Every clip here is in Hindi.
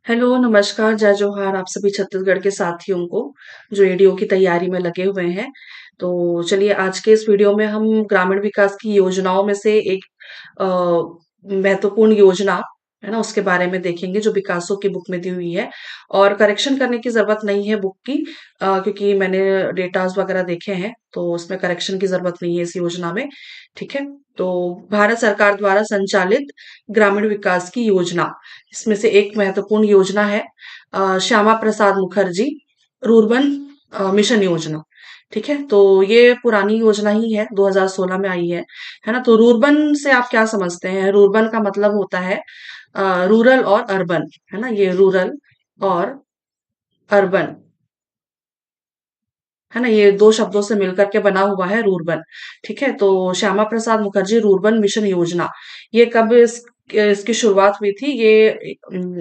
हेलो, नमस्कार, जय जोहार आप सभी छत्तीसगढ़ के साथियों को जो एडीओ की तैयारी में लगे हुए हैं। तो चलिए आज के इस वीडियो में हम ग्रामीण विकास की योजनाओं में से एक महत्वपूर्ण योजना है ना उसके बारे में देखेंगे जो पिकासो की बुक में दी हुई है। और करेक्शन करने की जरूरत नहीं है बुक की, क्योंकि मैंने डेटास वगैरह देखे हैं तो उसमें करेक्शन की जरूरत नहीं है इस योजना में। ठीक है। तो भारत सरकार द्वारा संचालित ग्रामीण विकास की योजना, इसमें से एक महत्वपूर्ण योजना है श्यामा प्रसाद मुखर्जी रूर्बन मिशन योजना। ठीक है। तो ये पुरानी योजना ही है, 2016 में आई है ना। तो रूर्बन से आप क्या समझते हैं? रूर्बन का मतलब होता है रूरल और अर्बन, है ना। ये रूरल और अर्बन, है ना, ये दो शब्दों से मिलकर के बना हुआ है रूरबन। ठीक है। तो श्यामा प्रसाद मुखर्जी रूरबन मिशन योजना, ये कब इसकी शुरुआत हुई थी? ये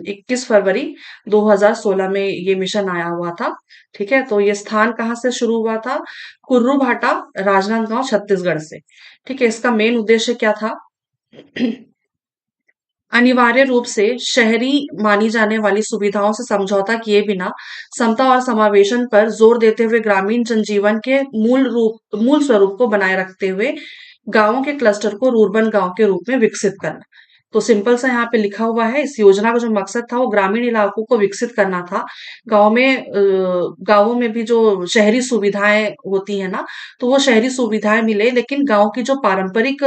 21 फरवरी 2016 में ये मिशन आया हुआ था। ठीक है। तो ये स्थान कहाँ से शुरू हुआ था? कुर्रू भाटा, राजनांदगांव, छत्तीसगढ़ से। ठीक है। इसका मेन उद्देश्य क्या था? अनिवार्य रूप से शहरी मानी जाने वाली सुविधाओं से समझौता किए बिना समता और समावेशन पर जोर देते हुए ग्रामीण जनजीवन के मूल स्वरूप को बनाए रखते हुए गांवों के क्लस्टर को रूर्बन गांव के रूप में विकसित करना। तो सिंपल सा यहाँ पे लिखा हुआ है, इस योजना का जो मकसद था वो ग्रामीण इलाकों को विकसित करना था। गांवों में भी जो शहरी सुविधाएं होती है ना, तो वो शहरी सुविधाएं मिले लेकिन गांव की जो पारंपरिक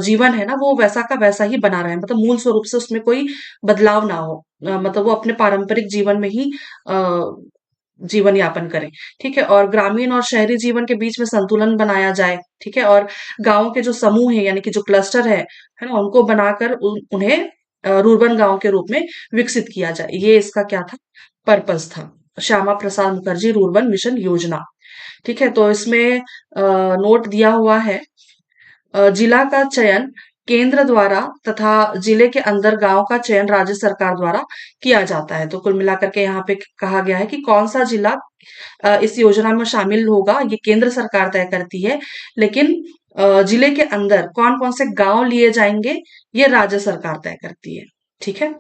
जीवन है ना वो वैसा का वैसा ही बना रहे, मतलब मूल स्वरूप से उसमें कोई बदलाव ना हो। मतलब वो अपने पारंपरिक जीवन में ही जीवन यापन करें। ठीक है। और ग्रामीण और शहरी जीवन के बीच में संतुलन बनाया जाए। ठीक है। और गांव के जो समूह है यानी कि जो क्लस्टर है ना, उनको बनाकर उन्हें रूर्बन गांव के रूप में विकसित किया जाए। ये इसका क्या था? पर्पस था, श्यामा प्रसाद मुखर्जी रूर्बन मिशन योजना। ठीक है। तो इसमें नोट दिया हुआ है, जिला का चयन केंद्र द्वारा तथा जिले के अंदर गांव का चयन राज्य सरकार द्वारा किया जाता है। तो कुल मिलाकर के यहाँ पे कहा गया है कि कौन सा जिला इस योजना में शामिल होगा ये केंद्र सरकार तय करती है, लेकिन जिले के अंदर कौन कौन से गांव लिए जाएंगे ये राज्य सरकार तय करती है। ठीक है।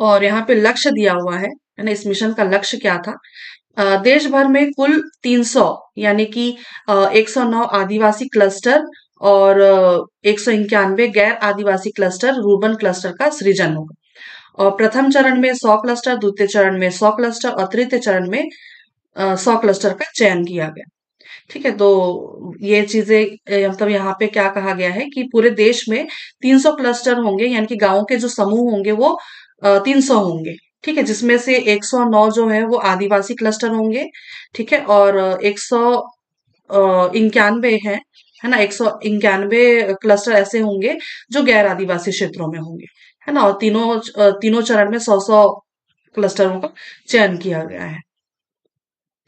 और यहाँ पे लक्ष्य दिया हुआ है ना, इस मिशन का लक्ष्य क्या था? देश भर में कुल 300 यानी कि 109 आदिवासी क्लस्टर और 191 गैर आदिवासी क्लस्टर रूर्बन क्लस्टर का सृजन होगा। और प्रथम चरण में 100 क्लस्टर, द्वितीय चरण में 100 क्लस्टर और तृतीय चरण में 100 क्लस्टर का चयन किया गया। ठीक है। तो ये चीजें मतलब यहाँ पे क्या कहा गया है कि पूरे देश में 300 क्लस्टर होंगे, यानी कि गांवों के जो समूह होंगे वो 300 होंगे। ठीक है। जिसमें से 109 जो है वो आदिवासी क्लस्टर होंगे। ठीक है। और 191 है ना, 191 क्लस्टर ऐसे होंगे जो गैर आदिवासी क्षेत्रों में होंगे। है ना। और तीनों चरण में 100-100 क्लस्टरों का चयन किया गया है।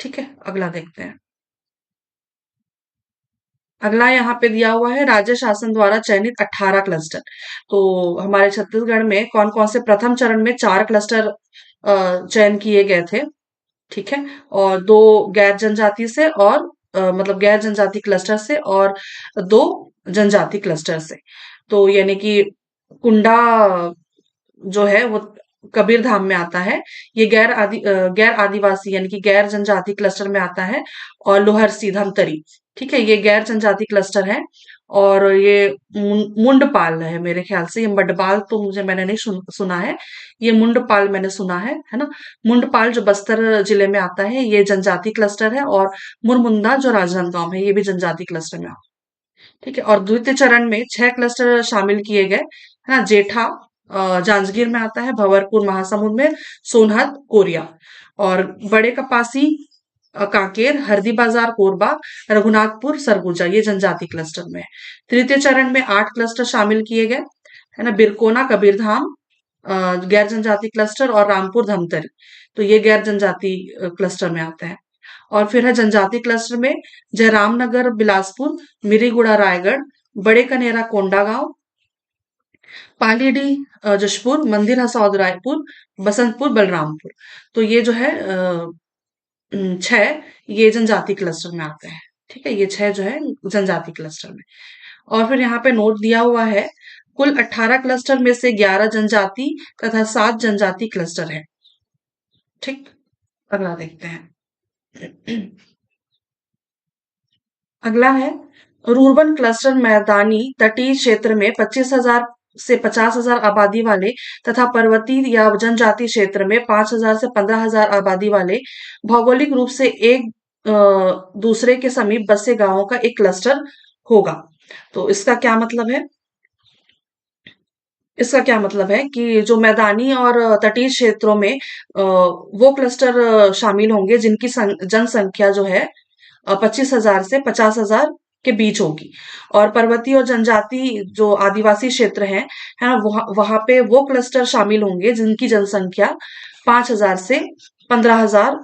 ठीक है। अगला देखते हैं। अगला यहाँ पे दिया हुआ है राज्य शासन द्वारा चयनित 18 क्लस्टर। तो हमारे छत्तीसगढ़ में कौन कौन से प्रथम चरण में 4 क्लस्टर चयन किए गए थे। ठीक है। और 2 गैर जनजाति से और मतलब गैर जनजाति क्लस्टर से और 2 जनजाति क्लस्टर से। तो यानी कि कुंडा जो है वो कबीर धाम में आता है। ये गैर आदिवासी यानी कि गैर जनजाति क्लस्टर में आता है। और लोहर सीधम तरी, ठीक है, ये गैर जनजाति क्लस्टर है। और ये मुंडपाल है मेरे ख्याल से, ये मडपाल तो मैंने नहीं सुना है। ये मुंडपाल मैंने सुना है ना। मुंडपाल जो बस्तर जिले में आता है ये जनजाति क्लस्टर है। और मुरमुंदा जो राजनांदगांव है ये भी जनजाति क्लस्टर में आता है। ठीक है। और द्वितीय चरण में 6 क्लस्टर शामिल किए गए, है ना। जेठा जांजगीर में आता है, भंवरपुर महासमुंद में, सोनहत कोरिया। और बड़े कपासी कांकेर, हरदी बाजार कोरबा, रघुनाथपुर सरगुजा, ये जनजाति क्लस्टर में है। तृतीय चरण में 8 क्लस्टर शामिल किए गए, है ना। बिरकोना कबीरधाम गैर जनजाति क्लस्टर और रामपुर धमतरी, तो ये गैर जनजाति क्लस्टर में आता है। और फिर है जनजाति क्लस्टर में जयरामनगर बिलासपुर, मिरीगुड़ा रायगढ़, बड़े कनेरा कोंडागांव, पालीडी जशपुर, मंदिर हसौद रायपुर, बसंतपुर बलरामपुर। तो ये जो है 6 ये जनजाति क्लस्टर में आते हैं। ठीक है। ये 6 जो है जनजाति क्लस्टर में। और फिर यहाँ पे नोट दिया हुआ है, कुल 18 क्लस्टर में से 11 जनजाति तथा 7 जनजाति क्लस्टर है। ठीक, अगला देखते हैं। अगला है रूर्बन क्लस्टर मैदानी तटीय क्षेत्र में 25,000 से 50,000 आबादी वाले तथा पर्वतीय या जनजातीय क्षेत्र में 5,000 से 15,000 आबादी वाले भौगोलिक रूप से एक दूसरे के समीप बसे गांवों का एक क्लस्टर होगा। तो इसका क्या मतलब है? इसका क्या मतलब है कि जो मैदानी और तटीय क्षेत्रों में वो क्लस्टर शामिल होंगे जिनकी जनसंख्या जो है 25,000 से 50,000 के बीच होगी। और पर्वतीय और जनजाति जो आदिवासी क्षेत्र है ना, वहां पे वो क्लस्टर शामिल होंगे जिनकी जनसंख्या 5,000 से 15,000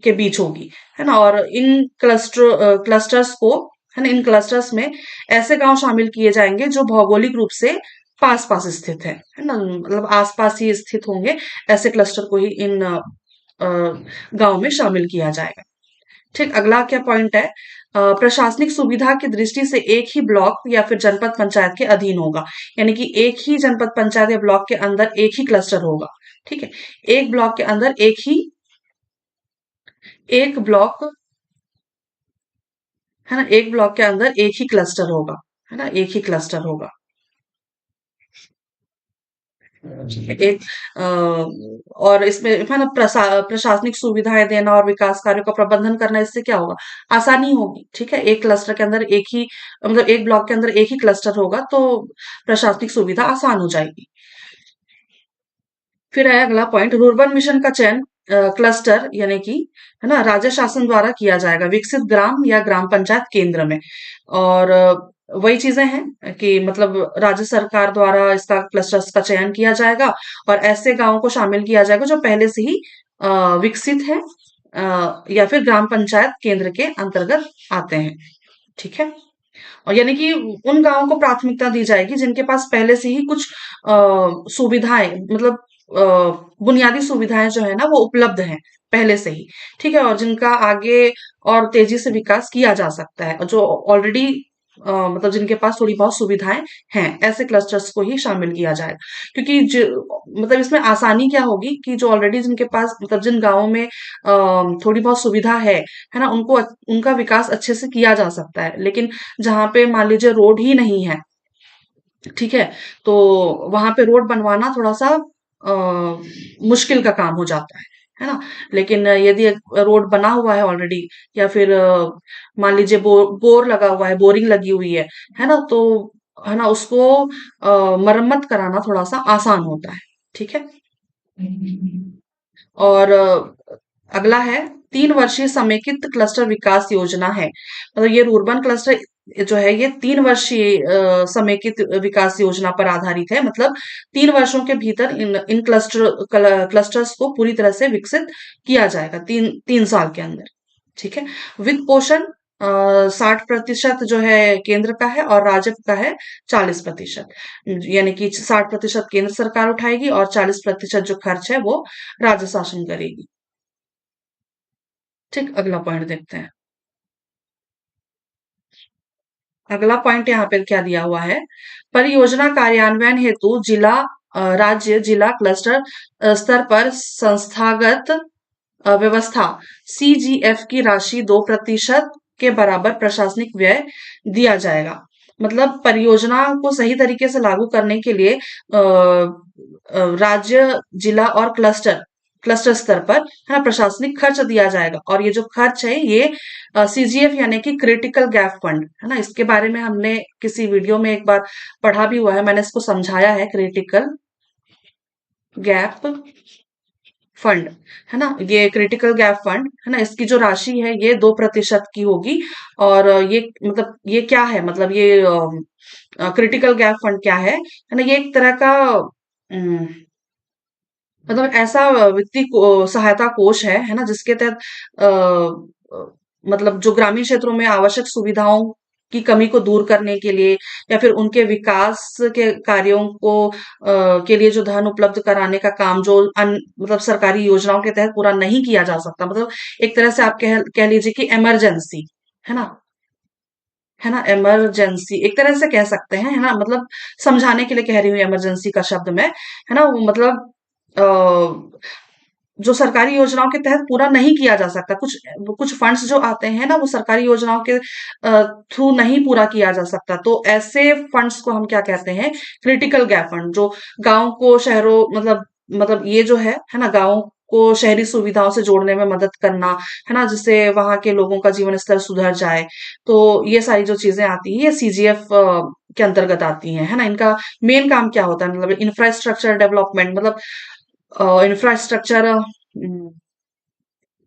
के बीच होगी, है ना। और इन क्लस्टर्स को, है ना, इन क्लस्टर्स में ऐसे गांव शामिल किए जाएंगे जो भौगोलिक रूप से पास पास स्थित है ना, मतलब आसपास ही स्थित होंगे। ऐसे क्लस्टर को ही इन गांव में शामिल किया जाएगा। ठीक, अगला क्या पॉइंट है? प्रशासनिक सुविधा की दृष्टि से एक ही ब्लॉक या फिर जनपद पंचायत के अधीन होगा, यानी कि एक ही जनपद पंचायत या ब्लॉक के अंदर एक ही क्लस्टर होगा। ठीक है, एक ब्लॉक के अंदर एक ब्लॉक, है ना, एक ब्लॉक के अंदर एक ही क्लस्टर होगा, है ना, एक ही क्लस्टर होगा। एक और इसमें है ना प्रशासनिक सुविधाएं देना और विकास कार्यों का प्रबंधन करना, इससे क्या होगा? आसानी होगी। ठीक है, एक क्लस्टर के अंदर एक ही, मतलब एक ब्लॉक के अंदर एक ही क्लस्टर होगा तो प्रशासनिक सुविधा आसान हो जाएगी। फिर है अगला पॉइंट, रूर्बन मिशन का चयन क्लस्टर यानी कि, है ना, राज्य शासन द्वारा किया जाएगा विकसित ग्राम या ग्राम पंचायत केंद्र में। और वही चीजें हैं कि मतलब राज्य सरकार द्वारा इसका क्लस्टर्स का चयन किया जाएगा और ऐसे गांवों को शामिल किया जाएगा जो पहले से ही विकसित है या फिर ग्राम पंचायत केंद्र के अंतर्गत आते हैं। ठीक है, और यानी कि उन गांवों को प्राथमिकता दी जाएगी जिनके पास पहले से ही कुछ सुविधाएं, मतलब बुनियादी सुविधाएं जो है ना वो उपलब्ध हैं पहले से ही। ठीक है, और जिनका आगे और तेजी से विकास किया जा सकता है, और जो ऑलरेडी मतलब जिनके पास थोड़ी बहुत सुविधाएं हैं, ऐसे क्लस्टर्स को ही शामिल किया जाएगा। क्योंकि मतलब इसमें आसानी क्या होगी कि जो ऑलरेडी जिनके पास, मतलब जिन गांवों में थोड़ी बहुत सुविधा है ना, उनको उनका विकास अच्छे से किया जा सकता है। लेकिन जहां पे मान लीजिए रोड ही नहीं है, ठीक है, तो वहां पे रोड बनवाना थोड़ा सा मुश्किल का काम हो जाता है ना। लेकिन यदि रोड बना हुआ है ऑलरेडी, या फिर मान लीजिए बोर लगा हुआ है, बोरिंग लगी हुई है ना, तो है ना उसको मरम्मत कराना थोड़ा सा आसान होता है। ठीक है, और अगला है 3 वर्षीय समेकित क्लस्टर विकास योजना है। मतलब ये रूर्बन क्लस्टर जो है ये 3 वर्षीय समेकित विकास योजना पर आधारित है। मतलब 3 वर्षों के भीतर इन क्लस्टर्स को पूरी तरह से विकसित किया जाएगा, तीन तीन साल के अंदर। ठीक है, वित्त पोषण 60% जो है केंद्र का है और राज्य का है 40%। यानी कि 60% केंद्र सरकार उठाएगी और 40% जो खर्च है वो राज्य शासन करेगी। ठीक, अगला पॉइंट देखते हैं। अगला पॉइंट यहाँ पे क्या दिया हुआ है? परियोजना कार्यान्वयन हेतु जिला, राज्य, जिला, क्लस्टर स्तर पर संस्थागत व्यवस्था CGF की राशि 2% के बराबर प्रशासनिक व्यय दिया जाएगा। मतलब परियोजना को सही तरीके से लागू करने के लिए राज्य, जिला और क्लस्टर स्तर पर, है ना, प्रशासनिक खर्च दिया जाएगा। और ये जो खर्च है ये CGF यानी कि क्रिटिकल गैप फंड, है ना, इसके बारे में हमने किसी वीडियो में एक बार पढ़ा भी हुआ है, मैंने इसको समझाया है। क्रिटिकल गैप फंड, है ना, ये क्रिटिकल गैप फंड, है ना, इसकी जो राशि है ये 2% की होगी। और ये मतलब ये क्या है, मतलब ये क्रिटिकल गैप फंड क्या है ना, ये एक तरह का मतलब ऐसा वित्तीय सहायता कोष है ना, जिसके तहत मतलब जो ग्रामीण क्षेत्रों में आवश्यक सुविधाओं की कमी को दूर करने के लिए या फिर उनके विकास के कार्यों को के लिए जो धन उपलब्ध कराने का काम जो मतलब सरकारी योजनाओं के तहत पूरा नहीं किया जा सकता, मतलब एक तरह से आप कह लीजिए कि इमरजेंसी, है ना, है ना, इमरजेंसी एक तरह से कह सकते हैं, है ना, मतलब समझाने के लिए कह रही हूँ इमरजेंसी का शब्द मैं, है ना, वो मतलब जो सरकारी योजनाओं के तहत पूरा नहीं किया जा सकता, कुछ कुछ फंड्स जो आते हैं ना, वो सरकारी योजनाओं के थ्रू नहीं पूरा किया जा सकता, तो ऐसे फंड्स को हम क्या कहते हैं, क्रिटिकल गैप फंड, जो गांव को शहरों मतलब ये जो है ना, गांव को शहरी सुविधाओं से जोड़ने में मदद करना, है ना, जिससे वहां के लोगों का जीवन स्तर सुधर जाए। तो ये सारी जो चीजें आती हैं, ये सीजीएफ के अंतर्गत आती हैं, है ना। इनका मेन काम क्या होता है, मतलब इंफ्रास्ट्रक्चर डेवलपमेंट, मतलब इंफ्रास्ट्रक्चर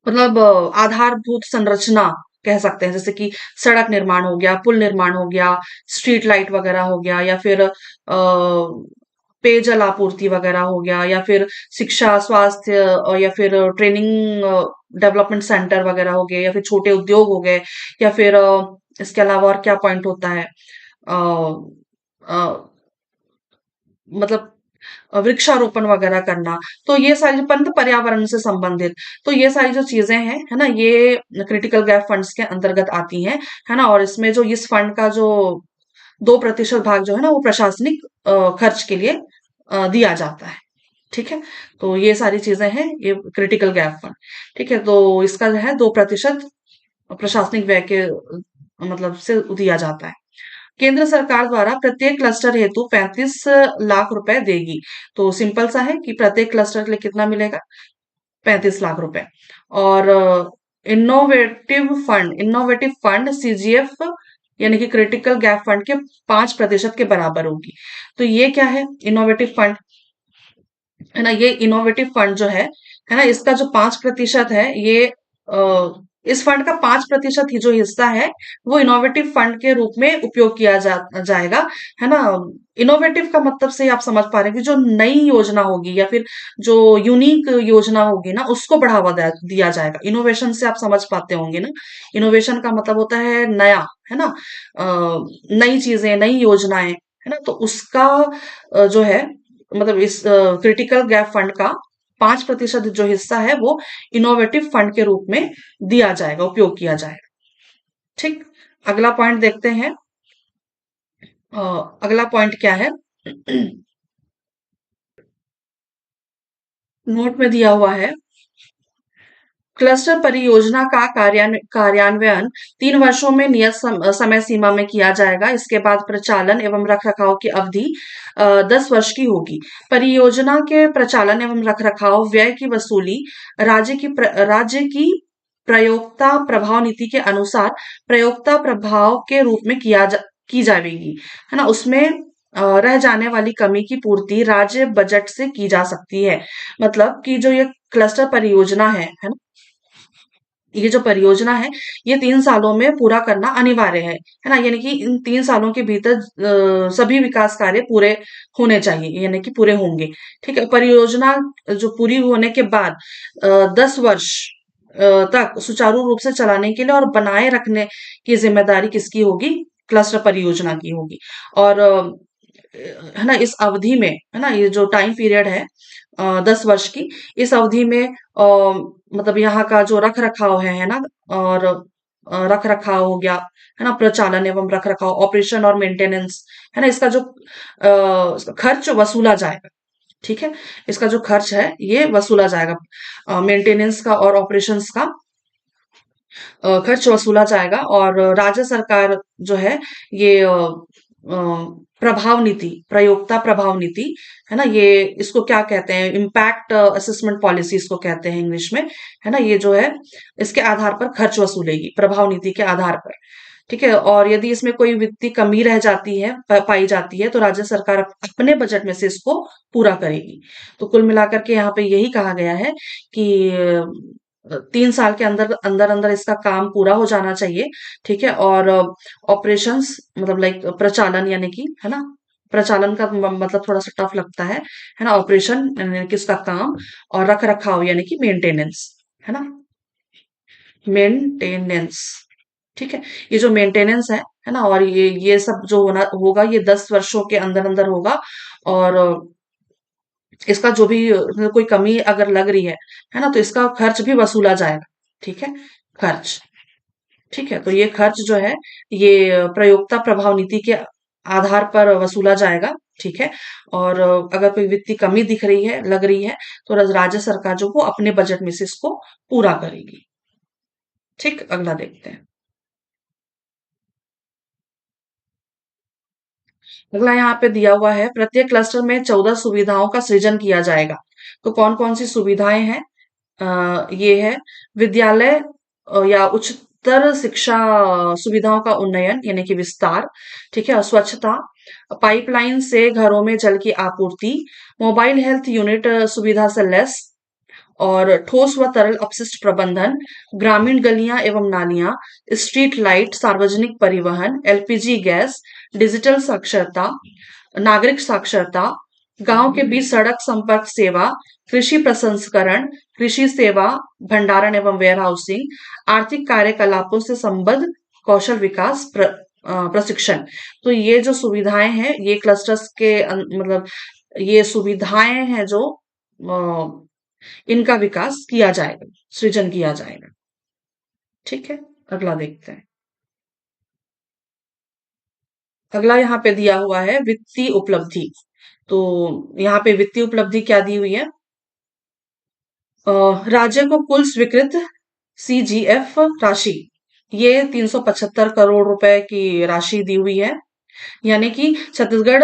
मतलब आधारभूत संरचना कह सकते हैं, जैसे कि सड़क निर्माण हो गया, पुल निर्माण हो गया, स्ट्रीट लाइट वगैरह हो गया, या फिर पेयजल आपूर्ति वगैरह हो गया, या फिर शिक्षा, स्वास्थ्य, या फिर ट्रेनिंग डेवलपमेंट सेंटर वगैरह हो गए, या फिर छोटे उद्योग हो गए, या फिर इसके अलावा और क्या पॉइंट होता है, अ, अ, मतलब वृक्षारोपण वगैरह करना। तो ये सारी परंतु पर्यावरण से संबंधित, तो ये सारी जो चीजें हैं, है ना, ये क्रिटिकल गैप फंड्स के अंतर्गत आती हैं, है ना। और इसमें जो इस फंड का जो 2% भाग जो है ना, वो प्रशासनिक खर्च के लिए दिया जाता है। ठीक है, तो ये सारी चीजें हैं, ये क्रिटिकल गैप फंड। ठीक है, तो इसका जो है 2% प्रशासनिक व्यय के मतलब से दिया जाता है। केंद्र सरकार द्वारा प्रत्येक क्लस्टर हेतु 35 लाख रुपए देगी। तो सिंपल सा है कि प्रत्येक क्लस्टर के लिए कितना मिलेगा, 35 लाख रुपए। और इनोवेटिव फंड सीजीएफ यानी कि क्रिटिकल गैप फंड के 5% के बराबर होगी। तो ये क्या है, इनोवेटिव फंड, है ना, ये इनोवेटिव फंड जो है ना, इसका जो 5% है, ये इस फंड का 5% ही जो हिस्सा है, वो इनोवेटिव फंड के रूप में उपयोग किया जाएगा, है ना। इनोवेटिव का मतलब से ही आप समझ पा रहे हैं कि जो नई योजना होगी, या फिर जो यूनिक योजना होगी ना, उसको बढ़ावा दिया जाएगा। इनोवेशन से आप समझ पाते होंगे ना, इनोवेशन का मतलब होता है नया, है ना, नई चीजें, नई योजनाएं, है ना, तो उसका जो है, मतलब इस क्रिटिकल गैप फंड का 5% जो हिस्सा है, वो इनोवेटिव फंड के रूप में दिया जाएगा, उपयोग किया जाएगा। ठीक, अगला पॉइंट देखते हैं। अ, अगला पॉइंट क्या है, नोट में दिया हुआ है, क्लस्टर परियोजना का कार्यान्वयन 3 वर्षों में नियत समय सीमा में किया जाएगा। इसके बाद प्रचालन एवं रखरखाव की अवधि 10 वर्ष की होगी। परियोजना के प्रचालन एवं रखरखाव व्यय की वसूली राज्य की प्रयोक्ता प्रभाव नीति के अनुसार प्रयोक्ता प्रभाव के रूप में की जाएगी, है ना। उसमें रह जाने वाली कमी की पूर्ति राज्य बजट से की जा सकती है। मतलब कि जो ये क्लस्टर परियोजना है ना, ये जो परियोजना है, ये 3 सालों में पूरा करना अनिवार्य है ना, यानी कि इन 3 सालों के भीतर सभी विकास कार्य पूरे होने चाहिए, यानी कि पूरे होंगे। ठीक है, परियोजना जो पूरी होने के बाद 10 वर्ष तक सुचारू रूप से चलाने के लिए और बनाए रखने की जिम्मेदारी किसकी होगी, क्लस्टर परियोजना की होगी। और है ना, इस अवधि में, है ना, ये जो टाइम पीरियड है 10 वर्ष की, इस अवधि में मतलब यहाँ का जो रख रखाव है ना, और रख रखाव हो गया, है ना, प्रचालन एवं रख रखाव, ऑपरेशन और मेंटेनेंस, है ना, इसका जो इसका खर्च वसूला जाएगा। ठीक है, इसका जो खर्च है, ये वसूला जाएगा, मेंटेनेंस का और ऑपरेशंस का खर्च वसूला जाएगा। और राज्य सरकार जो है, ये प्रभाव नीति, प्रयोक्ता प्रभाव नीति, है ना, ये इसको क्या कहते हैं, इम्पैक्ट असेसमेंट पॉलिसी इसको कहते हैं इंग्लिश में, है ना, ये जो है, इसके आधार पर खर्च वसूलेगी, प्रभाव नीति के आधार पर। ठीक है, और यदि इसमें कोई वित्तीय कमी रह जाती है, पाई जाती है, तो राज्य सरकार अपने बजट में से इसको पूरा करेगी। तो कुल मिलाकर के यहाँ पे यही कहा गया है कि 3 साल के अंदर अंदर अंदर इसका काम पूरा हो जाना चाहिए। ठीक है, और ऑपरेशंस मतलब लाइक प्रचालन, यानी कि, है ना, प्रचालन का मतलब थोड़ा सा टफ लगता है ना, ऑपरेशन यानी कि इसका काम, और रख रखाव यानी कि मेंटेनेंस, है ना, मेंटेनेंस। ठीक है, ये जो मेंटेनेंस है ना, और ये सब जो होना होगा, ये 10 वर्षों के अंदर अंदर होगा। और इसका जो भी कोई कमी अगर लग रही है ना, तो इसका खर्च भी वसूला जाएगा। ठीक है, खर्च। ठीक है, तो ये खर्च जो है ये प्रयोक्ता प्रभाव नीति के आधार पर वसूला जाएगा। ठीक है, और अगर कोई वित्तीय कमी दिख रही है, लग रही है, तो राज्य सरकार जो वो अपने बजट में से इसको पूरा करेगी। ठीक, अगला देखते हैं। अगला यहाँ पे दिया हुआ है, प्रत्येक क्लस्टर में 14 सुविधाओं का सृजन किया जाएगा। तो कौन कौन सी सुविधाएं हैं? ये है विद्यालय या उच्चतर शिक्षा सुविधाओं का उन्नयन यानी कि विस्तार। ठीक है, और स्वच्छता, पाइपलाइन से घरों में जल की आपूर्ति, मोबाइल हेल्थ यूनिट सुविधा से लैस, और ठोस व तरल अपशिष्ट प्रबंधन, ग्रामीण गलियां एवं नालियां, स्ट्रीट लाइट, सार्वजनिक परिवहन, एलपीजी गैस, डिजिटल साक्षरता, नागरिक साक्षरता, गांव के बीच सड़क संपर्क सेवा, कृषि प्रसंस्करण, कृषि सेवा, भंडारण एवं वेयर हाउसिंग, आर्थिक कार्यकलापों से संबद्ध कौशल विकास प्रशिक्षण। तो ये जो सुविधाएं हैं, ये क्लस्टर्स के मतलब ये सुविधाएं हैं जो इनका विकास किया जाएगा, सृजन किया जाएगा। ठीक है, अगला देखते हैं। अगला यहाँ पे दिया हुआ है वित्तीय उपलब्धि। तो यहाँ पे वित्तीय उपलब्धि क्या दी हुई है? राज्य को कुल स्वीकृत सीजीएफ राशि, ये 375 करोड़ रुपए की राशि दी हुई है। यानी कि छत्तीसगढ़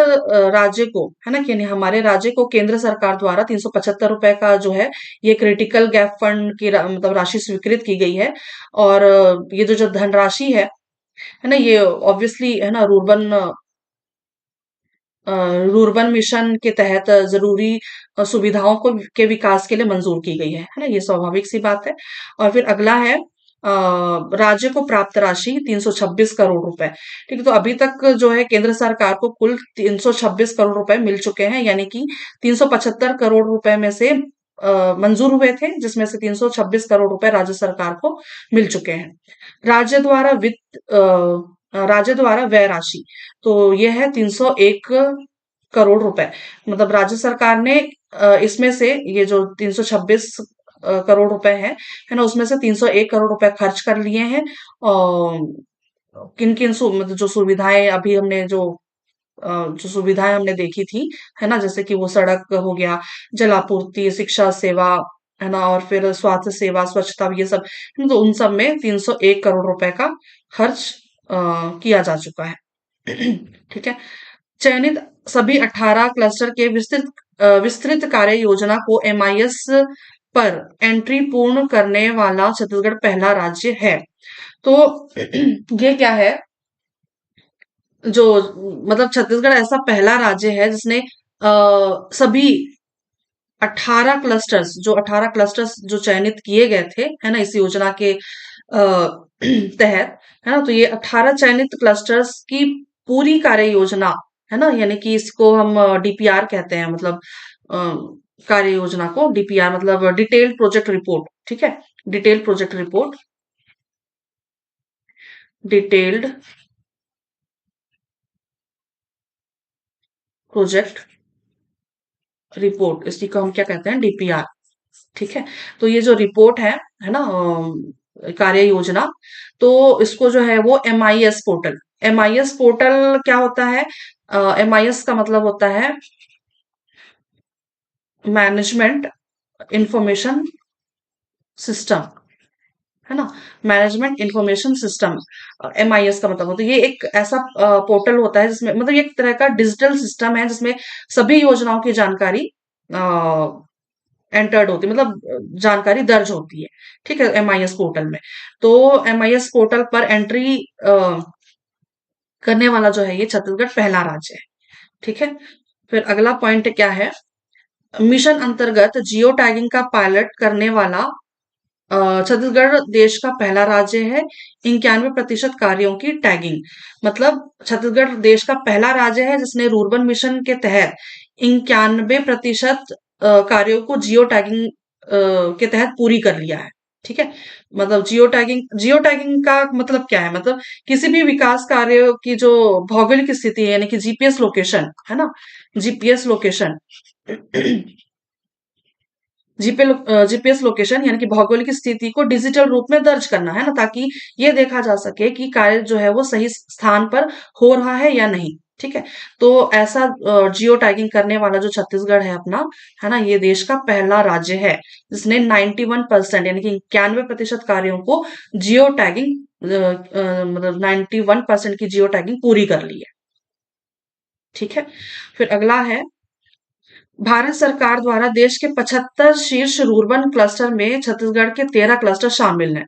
राज्य को, है ना, कि यानी हमारे राज्य को केंद्र सरकार द्वारा 375 रुपए का जो है ये क्रिटिकल गैप फंड की मतलब राशि स्वीकृत की गई है। और ये जो धनराशि है ना, ये ऑब्वियसली है ना रूर्बन मिशन के तहत जरूरी सुविधाओं को के विकास के लिए मंजूर की गई है ना, ये स्वाभाविक सी बात है। और फिर अगला है राज्य को प्राप्त राशि 326 करोड़ रुपए। ठीक है, तो अभी तक जो है केंद्र सरकार को कुल 326 करोड़ रुपए मिल चुके हैं, यानी कि 375 करोड़ रुपए में से मंजूर हुए थे, जिसमें से 326 करोड़ रुपए राज्य सरकार को मिल चुके हैं। राज्य द्वारा राज्य द्वारा व्यय राशि, तो यह है 301 करोड़ रुपए। मतलब राज्य सरकार ने इसमें से ये जो 326 करोड़ रुपए है ना, उसमें से 301 करोड़ रुपए खर्च कर लिए हैं। और किन किन मतलब जो सुविधाएं अभी हमने जो सुविधाएं हमने देखी थी, है ना, जैसे कि वो सड़क हो गया, जलापूर्ति, शिक्षा सेवा, है ना, और फिर स्वास्थ्य सेवा, स्वच्छता, ये सब, तो उन सब में 301 करोड़ रुपए का खर्च किया जा चुका है। ठीक है, चयनित सभी 18 क्लस्टर के विस्तृत कार्य योजना को एमआईएस पर एंट्री पूर्ण करने वाला छत्तीसगढ़ पहला राज्य है। तो ये क्या है, जो मतलब छत्तीसगढ़ ऐसा पहला राज्य है जिसने सभी 18 क्लस्टर्स जो चयनित किए गए थे, है ना, इस योजना के तहत, है ना, तो ये 18 चयनित क्लस्टर्स की पूरी कार्य योजना, है ना, यानी कि इसको हम डीपीआर कहते हैं, मतलब अ, कार्य योजना को डीपीआर मतलब डिटेल्ड प्रोजेक्ट रिपोर्ट। ठीक है, detailed project report, detailed project report, इसी को हम क्या कहते हैं? डीपीआर। ठीक है, तो ये जो रिपोर्ट है ना, कार्य योजना, तो इसको जो है वो एमआईएस पोर्टल, एमआईएस पोर्टल क्या होता है? एमआईएस का मतलब होता है मैनेजमेंट इंफॉर्मेशन सिस्टम, है ना, मैनेजमेंट इंफॉर्मेशन सिस्टम, एमआईएस का मतलब होता है, ये एक ऐसा पोर्टल होता है जिसमें मतलब ये एक तरह का डिजिटल सिस्टम है जिसमें सभी योजनाओं की जानकारी एंटर्ड होती है, मतलब जानकारी दर्ज होती है। ठीक है, एमआईएस पोर्टल में। तो एमआईएस पोर्टल पर एंट्री करने वाला जो है ये छत्तीसगढ़ पहला राज्य है। ठीक है, फिर अगला पॉइंट क्या है? मिशन अंतर्गत जियो टैगिंग का पायलट करने वाला छत्तीसगढ़ देश का पहला राज्य है। 91% कार्यों की टैगिंग, मतलब छत्तीसगढ़ देश का पहला राज्य है जिसने रूर्बन मिशन के तहत 91% कार्यों को जियो टैगिंग के तहत पूरी कर लिया है। ठीक है, मतलब जियो टैगिंग का मतलब क्या है? मतलब किसी भी विकास कार्य की जो भौगोलिक स्थिति है, यानी कि जीपीएस लोकेशन, है ना, जीपीएस लोकेशन जीपीएस लोकेशन यानी कि भौगोलिक स्थिति को डिजिटल रूप में दर्ज करना है ना, ताकि ये देखा जा सके कि कार्य जो है वो सही स्थान पर हो रहा है या नहीं। ठीक है। तो ऐसा जियो टैगिंग करने वाला जो छत्तीसगढ़ है अपना, है ना, ये देश का पहला राज्य है जिसने 91% यानी कि 91% कार्यों को जियो टैगिंग मतलब 91% की जियो टैगिंग पूरी कर ली है। ठीक है। फिर अगला है, भारत सरकार द्वारा देश के 75 शीर्ष रूर्बन क्लस्टर में छत्तीसगढ़ के 13 क्लस्टर शामिल हैं।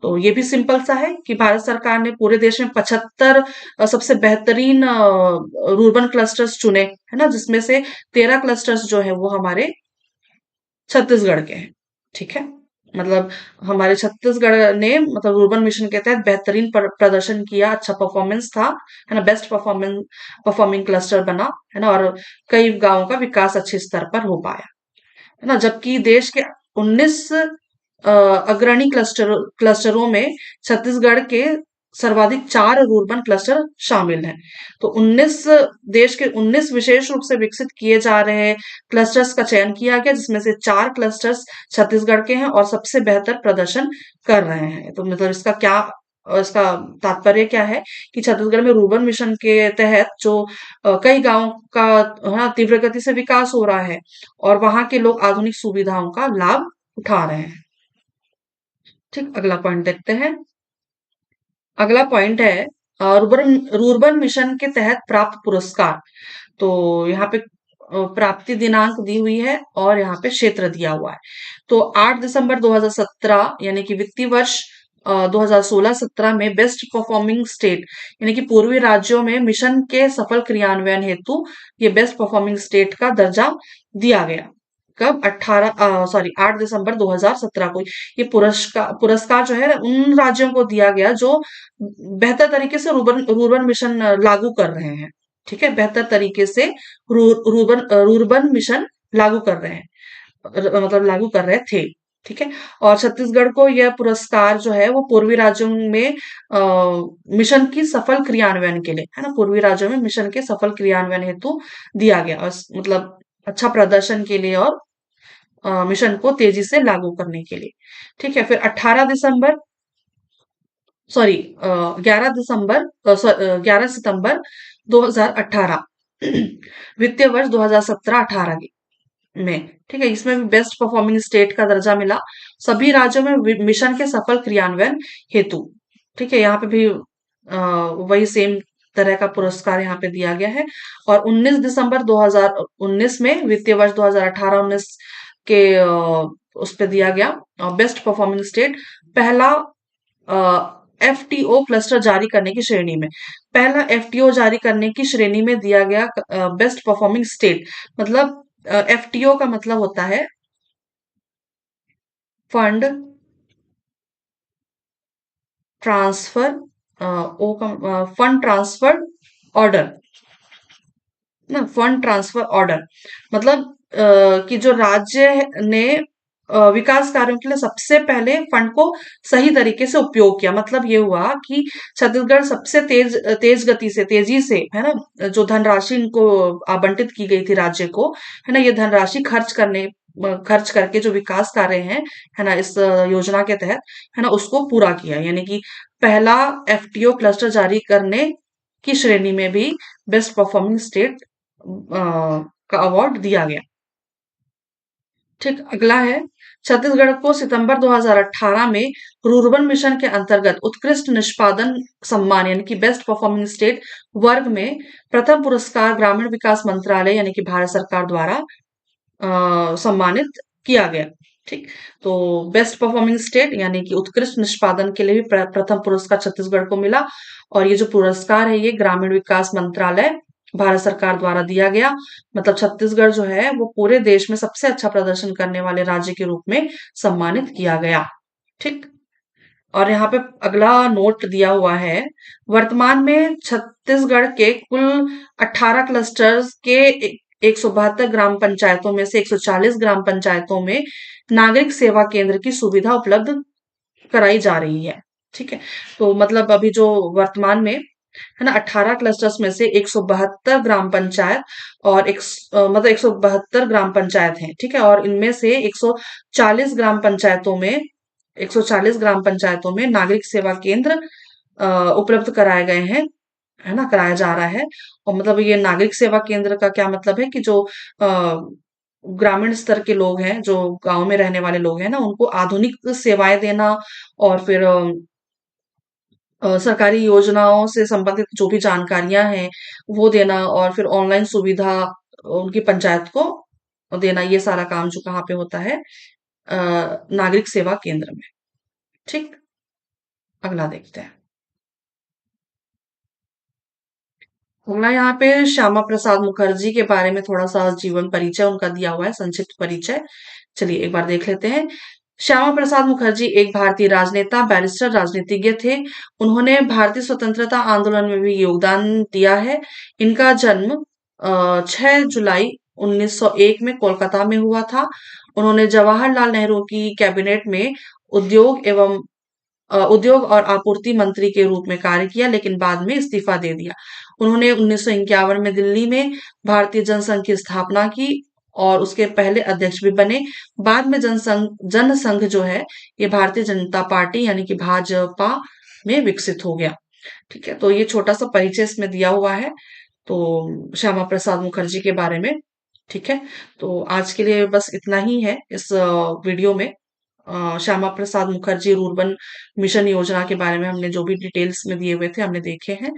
तो ये भी सिंपल सा है कि भारत सरकार ने पूरे देश में 75 सबसे बेहतरीन रूर्बन क्लस्टर्स चुने, है ना, जिसमें से 13 क्लस्टर्स जो है वो हमारे छत्तीसगढ़ के हैं। ठीक है। मतलब हमारे छत्तीसगढ़ ने मतलब रूर्बन मिशन के तहत बेहतरीन प्रदर्शन किया, अच्छा परफॉर्मेंस था, है ना, बेस्ट परफॉर्मिंग क्लस्टर बना, है ना, और कई गांवों का विकास अच्छे स्तर पर हो पाया, है ना। जबकि देश के 19 अग्रणी क्लस्टरों में छत्तीसगढ़ के सर्वाधिक 4 रूर्बन क्लस्टर शामिल हैं। तो 19 देश के 19 विशेष रूप से विकसित किए जा रहे क्लस्टर्स का चयन किया गया, जिसमें से 4 क्लस्टर्स छत्तीसगढ़ के हैं और सबसे बेहतर प्रदर्शन कर रहे हैं। तो मतलब इसका तात्पर्य क्या है कि छत्तीसगढ़ में रूर्बन मिशन के तहत जो कई गांवों का, हाँ, तीव्र गति से विकास हो रहा है और वहां के लोग आधुनिक सुविधाओं का लाभ उठा रहे हैं। ठीक, अगला पॉइंट देखते हैं। अगला पॉइंट है रूर्बन रूर्बन मिशन के तहत प्राप्त पुरस्कार। तो यहाँ पे प्राप्ति दिनांक दी हुई है और यहाँ पे क्षेत्र दिया हुआ है। तो 8 दिसंबर 2017 यानी कि वित्तीय वर्ष 2016-17 में बेस्ट परफॉर्मिंग स्टेट यानी कि पूर्वी राज्यों में मिशन के सफल क्रियान्वयन हेतु ये बेस्ट परफॉर्मिंग स्टेट का दर्जा दिया गया। कब? 8 दिसंबर 2017 को ये पुरस्कार जो है उन राज्यों को दिया गया जो बेहतर तरीके से रूर्बन मिशन लागू कर रहे हैं। ठीक है, बेहतर तरीके से रूर्बन मिशन लागू कर रहे हैं, मतलब लागू कर रहे थे। ठीक है। और छत्तीसगढ़ को यह पुरस्कार जो है वो पूर्वी राज्यों में मिशन की सफल क्रियान्वयन के लिए, है ना, पूर्वी राज्यों में मिशन के सफल क्रियान्वयन हेतु दिया गया, और मतलब अच्छा प्रदर्शन के लिए और मिशन को तेजी से लागू करने के लिए। ठीक है। फिर 18 दिसंबर सॉरी 11 सितंबर 2018 वित्तीय वर्ष 2017-18 में, ठीक है, इसमें भी बेस्ट परफॉर्मिंग स्टेट का दर्जा मिला सभी राज्यों में मिशन के सफल क्रियान्वयन हेतु। ठीक है, यहाँ पे भी वही सेम तरह का पुरस्कार यहाँ पे दिया गया है। और 19 दिसंबर 2019 में वित्तीय वर्ष 2018-19 के उस पे दिया गया बेस्ट परफॉर्मिंग स्टेट, पहला एफटीओ क्लस्टर जारी करने की श्रेणी में, पहला एफटीओ जारी करने की श्रेणी में दिया गया बेस्ट परफॉर्मिंग स्टेट। मतलब एफटीओ का मतलब होता है फंड ट्रांसफर, ओ का फंड ट्रांसफर ऑर्डर ना, फंड ट्रांसफर ऑर्डर मतलब कि जो राज्य ने विकास कार्यों के लिए सबसे पहले फंड को सही तरीके से उपयोग किया। मतलब ये हुआ कि छत्तीसगढ़ सबसे तेज गति से, तेजी से, है ना, जो धनराशि इनको आवंटित की गई थी राज्य को, है ना, ये धनराशि खर्च करके जो विकास कार्य हैं, है ना, इस योजना के तहत, है ना, उसको पूरा किया। यानी कि पहला एफटीओ क्लस्टर जारी करने की श्रेणी में भी बेस्ट परफॉर्मिंग स्टेट का अवार्ड दिया गया। ठीक, अगला है, छत्तीसगढ़ को सितंबर 2018 में रूर्बन मिशन के अंतर्गत उत्कृष्ट निष्पादन सम्मान यानी कि बेस्ट परफॉर्मिंग स्टेट वर्ग में प्रथम पुरस्कार ग्रामीण विकास मंत्रालय यानी कि भारत सरकार द्वारा सम्मानित किया गया। ठीक, तो बेस्ट परफॉर्मिंग स्टेट यानी कि उत्कृष्ट निष्पादन के लिए भी प्रथम पुरस्कार छत्तीसगढ़ को मिला। और ये जो पुरस्कार है ये ग्रामीण विकास मंत्रालय भारत सरकार द्वारा दिया गया। मतलब छत्तीसगढ़ जो है वो पूरे देश में सबसे अच्छा प्रदर्शन करने वाले राज्य के रूप में सम्मानित किया गया। ठीक, और यहाँ पे अगला नोट दिया हुआ है, वर्तमान में छत्तीसगढ़ के कुल 18 क्लस्टर्स के 172 ग्राम पंचायतों में से 140 ग्राम पंचायतों में नागरिक सेवा केंद्र की सुविधा उपलब्ध कराई जा रही है। ठीक है, तो मतलब अभी जो वर्तमान में है ना? 18 क्लस्टर्स में से 172 ग्राम पंचायत और मतलब 172 ग्राम पंचायत हैं, ठीक है? और इनमें से 140 ग्राम पंचायतों में 140 ग्राम पंचायतों में नागरिक सेवा केंद्र उपलब्ध कराए गए हैं, है ना? कराया जा रहा है। और मतलब ये नागरिक सेवा केंद्र का क्या मतलब है कि जो ग्रामीण स्तर के लोग हैं, जो गाँव में रहने वाले लोग हैं ना, उनको आधुनिक सेवाएँ देना और फिर सरकारी योजनाओं से संबंधित जो भी जानकारियां हैं वो देना और फिर ऑनलाइन सुविधा उनकी पंचायत को देना, ये सारा काम जो कहाँ पे होता है, नागरिक सेवा केंद्र में। ठीक। अगला देखते हैं। अगला यहाँ पे श्यामा प्रसाद मुखर्जी के बारे में थोड़ा सा जीवन परिचय उनका दिया हुआ है, संक्षिप्त परिचय। चलिए एक बार देख लेते हैं। श्यामा प्रसाद मुखर्जी एक भारतीय राजनेता, बैरिस्टर, राजनीतिज्ञ थे। उन्होंने भारतीय स्वतंत्रता आंदोलन में भी योगदान दिया है। इनका जन्म 6 जुलाई 1901 में कोलकाता में हुआ था। उन्होंने जवाहरलाल नेहरू की कैबिनेट में उद्योग और आपूर्ति मंत्री के रूप में कार्य किया, लेकिन बाद में इस्तीफा दे दिया। उन्होंने 1951 में दिल्ली में भारतीय जनसंघ की स्थापना की और उसके पहले अध्यक्ष भी बने। बाद में जनसंघ जो है ये भारतीय जनता पार्टी यानी कि भाजपा में विकसित हो गया। ठीक है, तो ये छोटा सा परिचय इसमें दिया हुआ है तो श्यामा प्रसाद मुखर्जी के बारे में। ठीक है, तो आज के लिए बस इतना ही है इस वीडियो में। श्यामा प्रसाद मुखर्जी रूर्बन मिशन योजना के बारे में हमने जो भी डिटेल्स में दिए हुए थे हमने देखे हैं।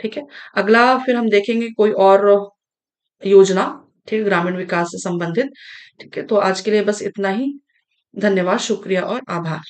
ठीक है, अगला फिर हम देखेंगे कोई और योजना, ठीक है, ग्रामीण विकास से संबंधित। ठीक है, तो आज के लिए बस इतना ही। धन्यवाद, शुक्रिया और आभार।